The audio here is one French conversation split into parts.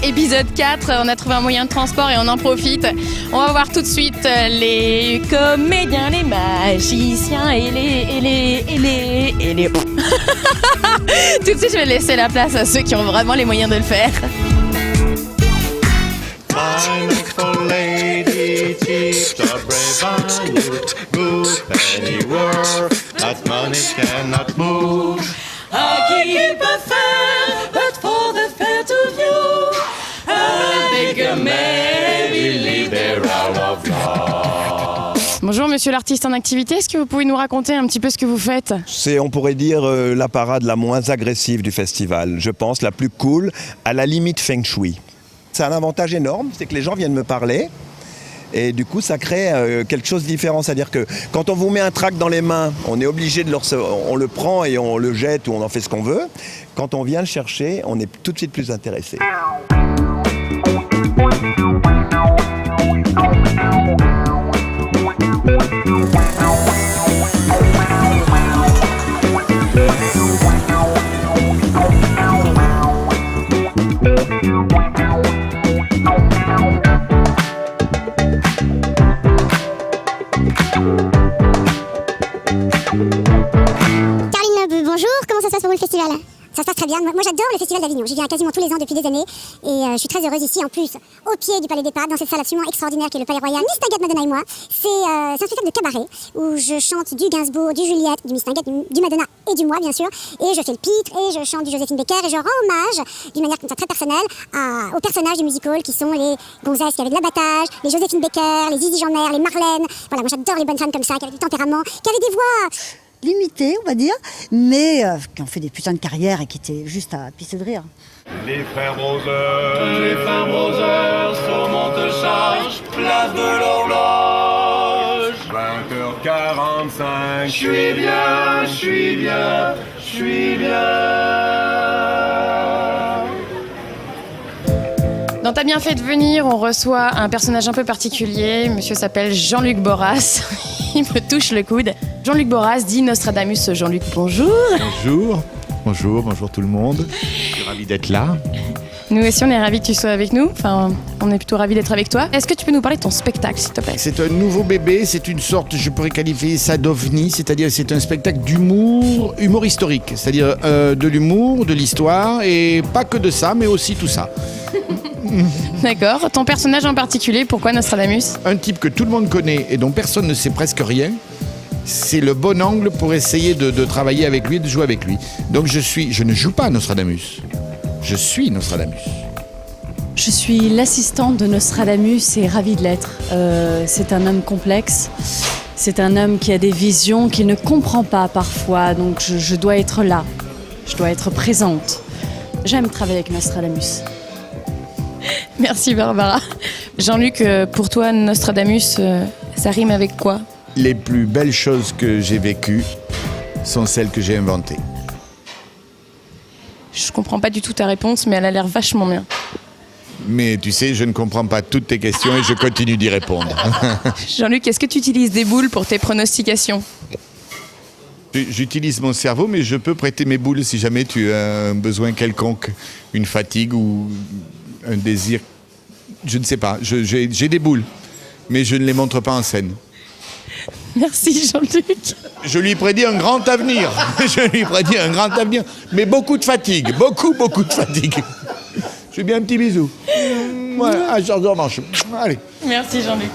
épisode 4. On a trouvé un moyen de transport et on en profite. On va voir tout de suite les comédiens, les magiciens et les... Tout de suite, je vais laisser la place à ceux qui ont vraiment les moyens de le faire. Mindful lady teach a brave youth, good anywhere that money cannot move. I keep a fair, but for the fair to view, a bigger may believe they're out of love. Bonjour monsieur l'artiste en activité, est-ce que vous pouvez nous raconter un petit peu ce que vous faites ? C'est, on pourrait dire, la parade la moins agressive du festival. Je pense la plus cool, à la limite feng shui. C'est un avantage énorme, c'est que les gens viennent me parler et du coup ça crée quelque chose de différent. C'est-à-dire que quand on vous met un tract dans les mains, on est obligé de on le prend et on le jette ou on en fait ce qu'on veut. Quand on vient le chercher, on est tout de suite plus intéressé. Bonjour, comment ça se passe pour vous le festival ? Ça se passe très bien. Moi j'adore le festival d'Avignon. J'y viens quasiment tous les ans depuis des années et je suis très heureuse ici en plus au pied du Palais des Papes dans cette salle absolument extraordinaire qui est le Palais Royal. Miss Tinguette, Madonna et moi, c'est un spectacle de cabaret où je chante du Gainsbourg, du Juliette, du Miss Tinguette, du Madonna et du moi bien sûr, et je fais le pitre et je chante du Joséphine Baker et je rends hommage d'une manière comme ça très personnelle aux personnages du musical qui sont les gonzesses qui avaient de l'abattage, les Joséphine Baker, les Zizi Jeanmaire, les Marlène. Voilà, moi j'adore les bonnes femmes comme ça, qui avaient du tempérament, qui avaient des voix limité, on va dire, mais qui ont fait des putains de carrières et qui étaient juste à pisser de rire. Les frères Brothers, sur Monte-Charge, place de l'horloge. 20h45, je suis bien. Dans T'as bien fait de venir, on reçoit un personnage un peu particulier. Monsieur s'appelle Jean-Luc Borras. Il me touche le coude. Jean-Luc Borras dit Nostradamus. Jean-Luc, bonjour. Bonjour tout le monde. Je suis ravi d'être là. Nous aussi, on est ravis que tu sois avec nous. Enfin, on est plutôt ravis d'être avec toi. Est-ce que tu peux nous parler de ton spectacle, s'il te plaît ? C'est un nouveau bébé, c'est une sorte, je pourrais qualifier ça d'ovni, c'est-à-dire c'est un spectacle humour historique, c'est-à-dire de l'humour, de l'histoire, et pas que de ça, mais aussi tout ça. D'accord. Ton personnage en particulier, pourquoi Nostradamus ? Un type que tout le monde connaît et dont personne ne sait presque rien. C'est le bon angle pour essayer de travailler avec lui, de jouer avec lui. Donc je ne joue pas Nostradamus. Je suis Nostradamus. Je suis l'assistante de Nostradamus et ravie de l'être. C'est un homme complexe. C'est un homme qui a des visions qu'il ne comprend pas parfois. Donc je dois être là. Je dois être présente. J'aime travailler avec Nostradamus. Merci Barbara. Jean-Luc, pour toi, Nostradamus, ça rime avec quoi ? Les plus belles choses que j'ai vécues sont celles que j'ai inventées. Je comprends pas du tout ta réponse, mais elle a l'air vachement bien. Mais tu sais, je ne comprends pas toutes tes questions et je continue d'y répondre. Jean-Luc, est-ce que tu utilises des boules pour tes pronostications ? J'utilise mon cerveau, mais je peux prêter mes boules si jamais tu as un besoin quelconque, une fatigue ou un désir. Je ne sais pas, j'ai des boules, mais je ne les montre pas en scène. Merci Jean-Luc. Je lui prédis un grand avenir. Mais beaucoup de fatigue, beaucoup de fatigue. Je lui dis un petit bisou. Voilà, à Georges Manche. Allez. Merci Jean-Luc.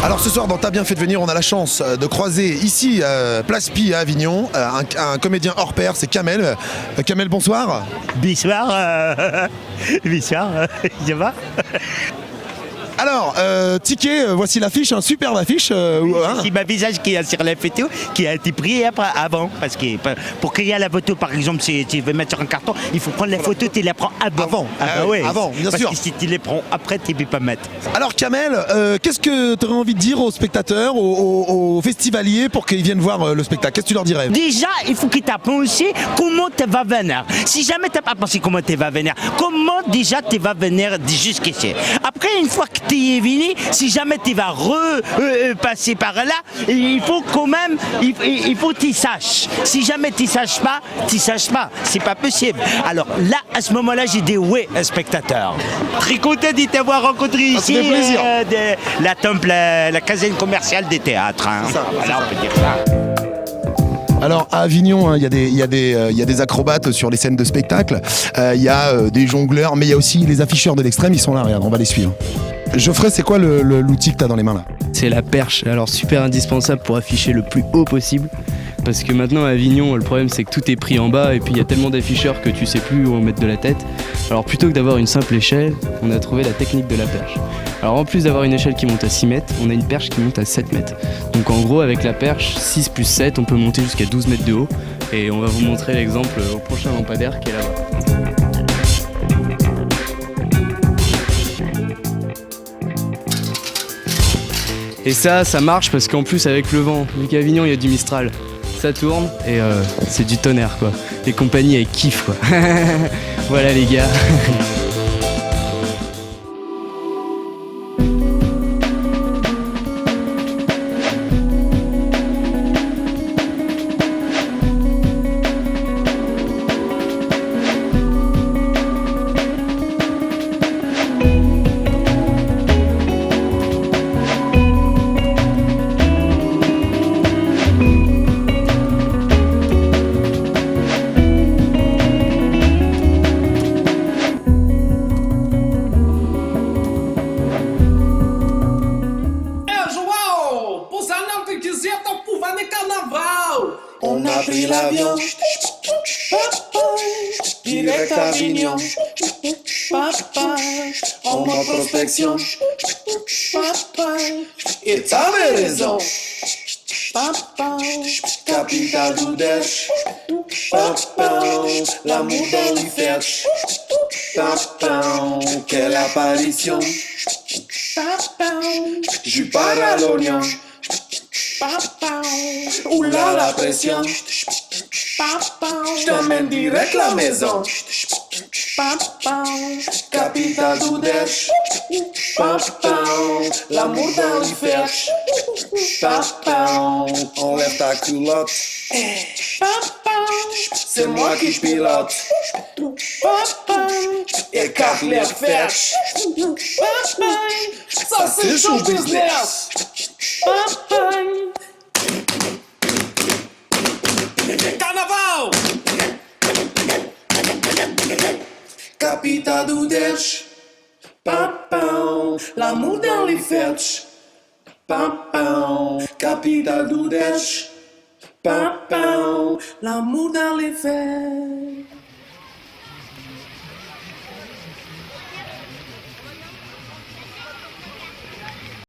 Alors ce soir dans T'as bien fait de venir, on a la chance de croiser ici, Place Pie à Avignon, un comédien hors pair, c'est Kamel. Kamel, bonsoir. Bonsoir, ça va ? Alors, Ticket, voici l'affiche, un superbe affiche. C'est ma visage qui est sur la photo, qui a été pris avant. Parce que pour créer la photo, par exemple, si tu veux mettre sur un carton, il faut prendre la photo, tu la prends avant. Avant, bien sûr. Parce que si tu les prends après, tu ne peux pas mettre. Alors, Kamel, qu'est-ce que tu aurais envie de dire aux spectateurs, aux festivaliers pour qu'ils viennent voir le spectacle ? Qu'est-ce que tu leur dirais ? Déjà, il faut qu'ils t'apprennent aussi comment tu vas venir. Si jamais tu n'as pas pensé comment tu vas venir, comment déjà tu vas venir jusqu'ici. Après, une fois que tu y es venu, si jamais tu vas repasser par là, il faut quand même, il faut que tu saches. Si jamais tu saches pas, c'est pas possible. Alors là, à ce moment-là, j'ai dit oui, un spectateur. Très content de t'avoir rencontré ici, fait plaisir. de la Temple, la caserne commerciale des théâtres. Hein. Voilà, on peut dire ça. Alors à Avignon, il y a des acrobates sur les scènes de spectacle, il y a des jongleurs, mais il y a aussi les afficheurs de l'extrême, ils sont là, regarde, on va les suivre. Geoffrey, c'est quoi l'outil que tu as dans les mains là? C'est la perche, alors super indispensable pour afficher le plus haut possible. Parce que maintenant à Avignon, le problème c'est que tout est pris en bas et puis il y a tellement d'afficheurs que tu sais plus où mettre de la tête. Alors plutôt que d'avoir une simple échelle, on a trouvé la technique de la perche. Alors en plus d'avoir une échelle qui monte à 6 mètres, on a une perche qui monte à 7 mètres. Donc en gros avec la perche, 6 plus 7, on peut monter jusqu'à 12 mètres de haut. Et on va vous montrer l'exemple au prochain lampadaire qui est là-bas. Et ça marche parce qu'en plus avec le vent, vu qu'à Avignon il y a du Mistral, ça tourne et c'est du tonnerre quoi. Les compagnies elles kiffent quoi. Voilà les gars. On a pris l'avion, direct à Avignon, en mode prospection, et t'avais raison, capitale d'Oudèche, l'amour dans l'hiver, quelle apparition, je pars à l'Orient. Oula la pression, je t'emmène direct la maison. Capitale d'Oudèche, l'amour dans l'hiver. Enlève ta culotte, c'est moi qui pilote. Écarte les fers, ça c'est show business. Carnaval! Capitale d'Oudèche, l'amour dans les fêtes. Capitale d'Oudèche, l'amour dans les fêtes.